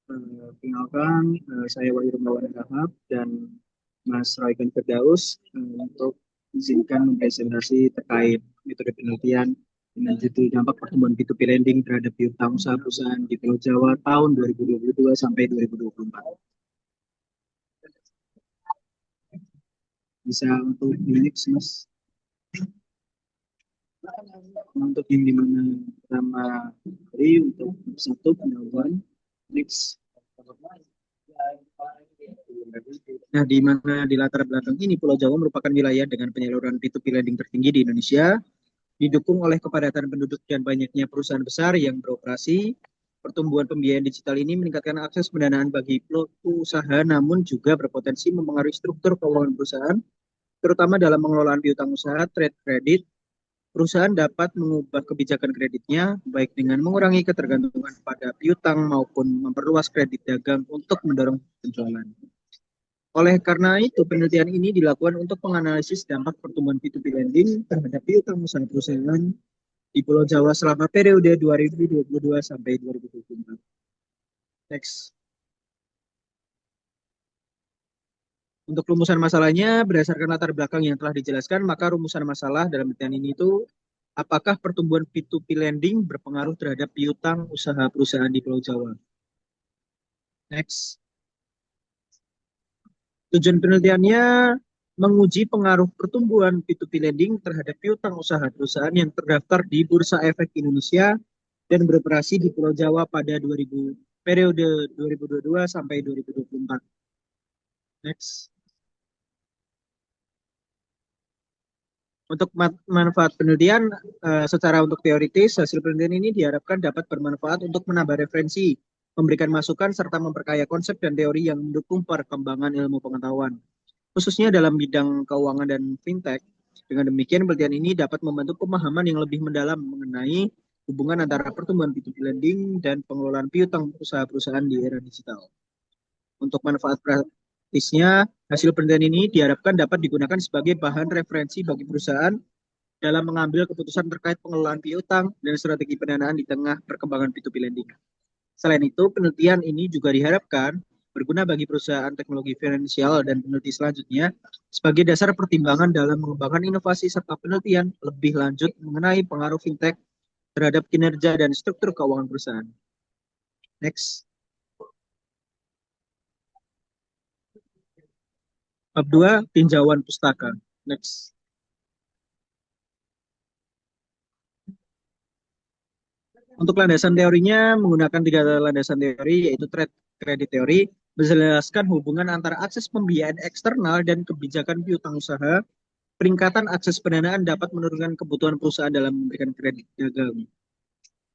Perkenalkan, saya Wahyu Rumawan Rahab dan Mas Royken Firdaus untuk izinkan mempresentasi terkait metode penelitian dengan judul dampak pertumbuhan P2P lending terhadap piutang usaha perusahaan di Pulau Jawa tahun 2022 sampai 2024. Bisa untuk next, Mas. Untuk yang dimana pertama kali untuk satu pendahuluan next. Nah, di mana di latar belakang ini Pulau Jawa merupakan wilayah dengan penyaluran P2P lending tertinggi di Indonesia, didukung oleh kepadatan penduduk dan banyaknya perusahaan besar yang beroperasi. Pertumbuhan pembiayaan digital ini meningkatkan akses pendanaan bagi pelaku usaha, namun juga berpotensi mempengaruhi struktur keuangan perusahaan, terutama dalam pengelolaan piutang usaha, trade credit. Perusahaan dapat mengubah kebijakan kreditnya, baik dengan mengurangi ketergantungan pada piutang maupun memperluas kredit dagang untuk mendorong penjualan. Oleh karena itu, penelitian ini dilakukan untuk menganalisis dampak pertumbuhan P2P lending terhadap piutang usaha perusahaan di Pulau Jawa selama periode 2022 sampai 2024. Next. Untuk rumusan masalahnya, berdasarkan latar belakang yang telah dijelaskan, maka rumusan masalah dalam penelitian ini itu apakah pertumbuhan P2P lending berpengaruh terhadap piutang usaha perusahaan di Pulau Jawa? Next. Tujuan penelitiannya menguji pengaruh pertumbuhan P2P lending terhadap piutang usaha perusahaan yang terdaftar di Bursa Efek Indonesia dan beroperasi di Pulau Jawa pada periode 2022 sampai 2024. Next. Untuk manfaat penelitian, secara untuk teoritis, hasil penelitian ini diharapkan dapat bermanfaat untuk menambah referensi, memberikan masukan, serta memperkaya konsep dan teori yang mendukung perkembangan ilmu pengetahuan, khususnya dalam bidang keuangan dan fintech. Dengan demikian, penelitian ini dapat membantu pemahaman yang lebih mendalam mengenai hubungan antara pertumbuhan P2P lending dan pengelolaan piutang usaha perusahaan di era digital. Untuk manfaat praktisnya, hasil penelitian ini diharapkan dapat digunakan sebagai bahan referensi bagi perusahaan dalam mengambil keputusan terkait pengelolaan piutang dan strategi pendanaan di tengah perkembangan P2P lending. Selain itu, penelitian ini juga diharapkan berguna bagi perusahaan teknologi finansial dan peneliti selanjutnya sebagai dasar pertimbangan dalam mengembangkan inovasi serta penelitian lebih lanjut mengenai pengaruh fintech terhadap kinerja dan struktur keuangan perusahaan. Next. Bab 2, tinjauan pustaka. Next. Untuk landasan teorinya menggunakan 3 landasan teori, yaitu trade credit teori, menjelaskan hubungan antara akses pembiayaan eksternal dan kebijakan piutang usaha. Peningkatan akses pendanaan dapat menurunkan kebutuhan perusahaan dalam memberikan kredit dagang.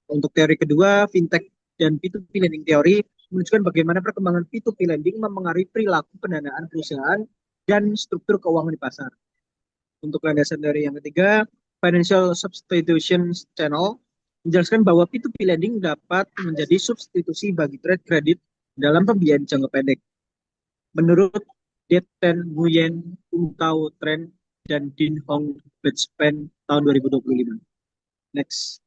Untuk teori kedua, fintech dan P2P lending teori menunjukkan bagaimana perkembangan P2P lending mempengaruhi perilaku pendanaan perusahaan dan struktur keuangan di pasar. Untuk landasan teori yang ketiga, financial substitution channel menjelaskan bahwa P2P lending dapat menjadi substitusi bagi trade credit dalam pembiayaan jangka pendek. Menurut Det Ten Nguyen Ung Tao Tren dan Din Hong Betspan tahun 2025. Next.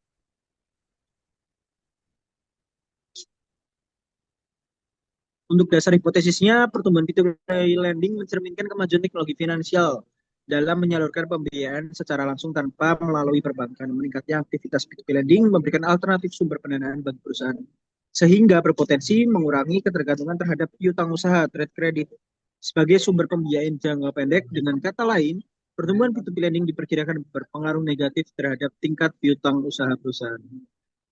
Untuk dasar hipotesisnya, pertumbuhan P2P lending mencerminkan kemajuan teknologi finansial dalam menyalurkan pembiayaan secara langsung tanpa melalui perbankan. Meningkatnya aktivitas P2P lending memberikan alternatif sumber pendanaan bagi perusahaan, sehingga berpotensi mengurangi ketergantungan terhadap piutang usaha trade credit sebagai sumber pembiayaan jangka pendek. Dengan kata lain, pertumbuhan P2P lending diperkirakan berpengaruh negatif terhadap tingkat piutang usaha perusahaan.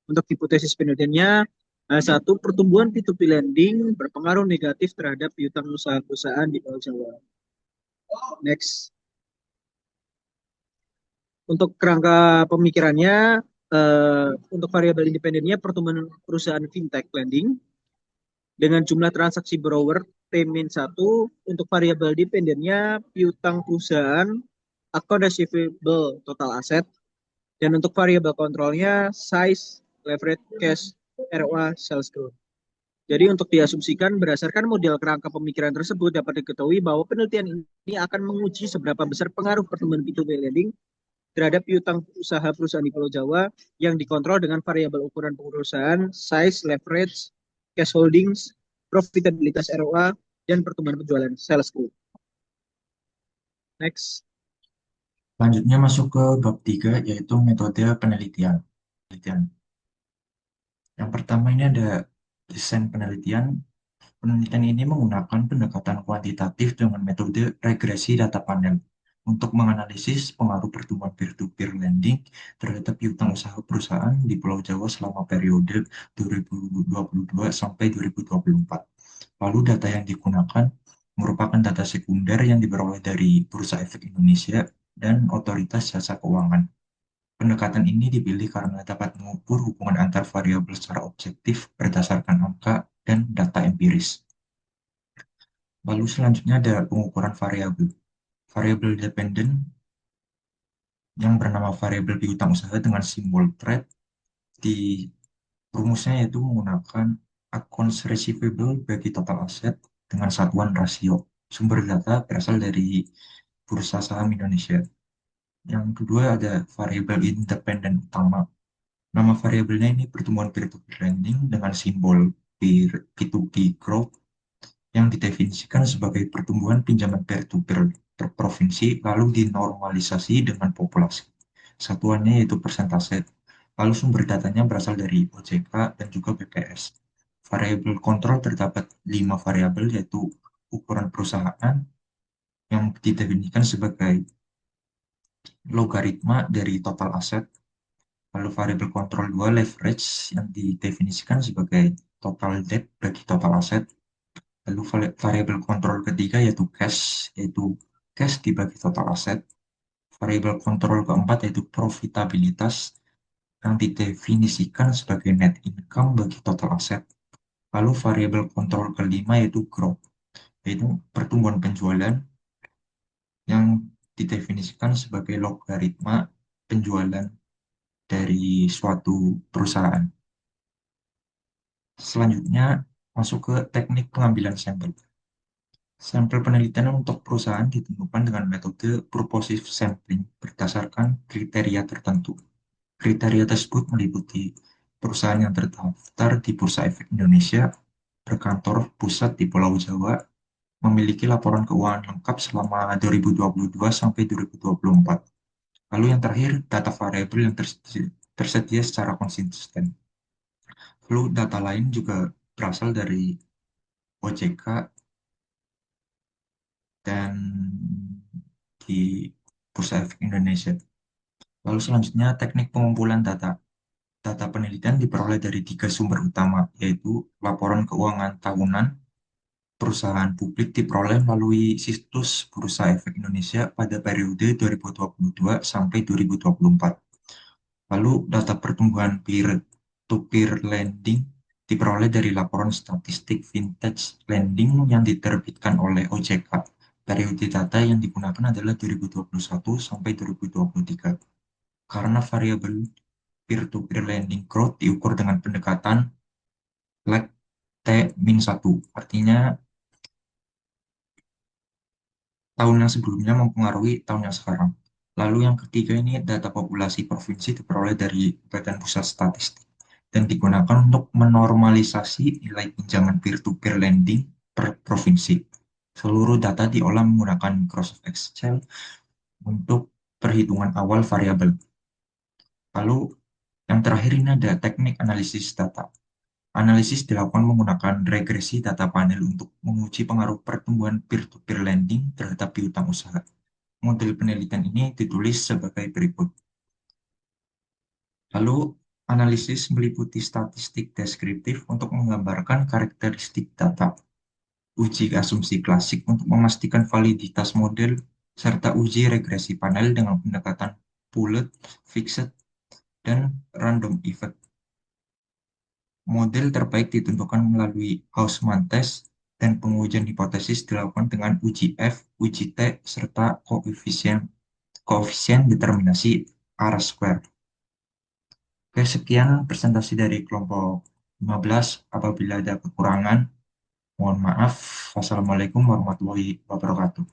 Untuk hipotesis penelitiannya, satu, pertumbuhan P2P lending berpengaruh negatif terhadap piutang usaha perusahaan di Pulau Jawa. Next. Untuk kerangka pemikirannya, untuk variabel independennya, pertumbuhan perusahaan fintech lending dengan jumlah transaksi borrower T-1. Untuk variabel dependennya, piutang perusahaan, account receivable, total aset. Dan untuk variabel kontrolnya, size, leverage, cash, ROA, sales growth. Jadi untuk diasumsikan berdasarkan model kerangka pemikiran tersebut dapat diketahui bahwa penelitian ini akan menguji seberapa besar pengaruh pertumbuhan P2P lending terhadap piutang usaha perusahaan di Pulau Jawa yang dikontrol dengan variabel ukuran perusahaan, size, leverage, cash holdings, profitabilitas ROA, dan pertumbuhan penjualan sales growth. Next. Selanjutnya masuk ke bab 3 yaitu metode penelitian. Penelitian. Yang pertama ini ada desain penelitian. Penelitian ini menggunakan pendekatan kuantitatif dengan metode regresi data panel untuk menganalisis pengaruh pertumbuhan peer-to-peer lending terhadap piutang usaha perusahaan di Pulau Jawa selama periode 2022 sampai 2024. Lalu data yang digunakan merupakan data sekunder yang diperoleh dari Bursa Efek Indonesia dan Otoritas Jasa Keuangan. Pendekatan ini dipilih karena dapat mengukur hubungan antar variabel secara objektif berdasarkan angka dan data empiris. Lalu selanjutnya ada pengukuran variabel. Variabel dependen yang bernama variabel piutang usaha dengan simbol TRAD di rumusnya yaitu menggunakan accounts receivable bagi total aset dengan satuan rasio. Sumber data berasal dari Bursa Saham Indonesia. Yang kedua ada variabel independen utama. Nama variabelnya ini pertumbuhan peer-to-peer lending dengan simbol P2P growth yang didefinisikan sebagai pertumbuhan pinjaman peer-to-peer per provinsi lalu dinormalisasi dengan populasi. Satuannya yaitu persentase. Lalu sumber datanya berasal dari OJK dan juga BPS. Variabel kontrol terdapat 5 variabel yaitu ukuran perusahaan yang didefinisikan sebagai logaritma dari total aset. Lalu variabel kontrol 2 leverage yang didefinisikan sebagai total debt bagi total aset. Lalu variabel kontrol ketiga yaitu cash dibagi total aset. Variabel kontrol keempat yaitu profitabilitas yang didefinisikan sebagai net income bagi total aset. Lalu variabel kontrol kelima yaitu growth, yaitu pertumbuhan penjualan yang didefinisikan sebagai logaritma penjualan dari suatu perusahaan. Selanjutnya masuk ke teknik pengambilan sampel. Sampel penelitian untuk perusahaan ditentukan dengan metode purposive sampling berdasarkan kriteria tertentu. Kriteria tersebut meliputi perusahaan yang terdaftar di Bursa Efek Indonesia, berkantor pusat di Pulau Jawa, memiliki laporan keuangan lengkap selama 2022 sampai 2024. Lalu yang terakhir, data variabel yang tersedia secara konsisten. Lalu data lain juga berasal dari OJK dan di Bursa Efek Indonesia. Lalu selanjutnya teknik pengumpulan data. Data penelitian diperoleh dari 3 sumber utama, yaitu laporan keuangan tahunan perusahaan publik diperoleh melalui situs Bursa Efek Indonesia pada periode 2022 sampai 2024. Lalu data pertumbuhan peer-to-peer lending diperoleh dari laporan statistik vintage lending yang diterbitkan oleh OJK. Periode data yang digunakan adalah 2021 sampai 2023. Karena variabel peer-to-peer lending growth diukur dengan pendekatan lag T-1. Artinya tahun yang sebelumnya mempengaruhi tahun yang sekarang. Lalu yang ketiga ini data populasi provinsi diperoleh dari Badan Pusat Statistik dan digunakan untuk menormalisasi nilai pinjaman peer-to-peer lending per provinsi. Seluruh data diolah menggunakan Microsoft Excel untuk perhitungan awal variabel. Lalu yang terakhir ini ada teknik analisis data. Analisis dilakukan menggunakan regresi data panel untuk menguji pengaruh pertumbuhan peer-to-peer lending terhadap piutang usaha. Model penelitian ini ditulis sebagai berikut. Lalu, analisis meliputi statistik deskriptif untuk menggambarkan karakteristik data, uji asumsi klasik untuk memastikan validitas model, serta uji regresi panel dengan pendekatan pooled, fixed, dan random effect. Model terbaik ditentukan melalui Hausman test dan pengujian hipotesis dilakukan dengan uji F, uji T, serta koefisien determinasi R-square. Oke, sekian presentasi dari kelompok 15. Apabila ada kekurangan, mohon maaf. Wassalamualaikum warahmatullahi wabarakatuh.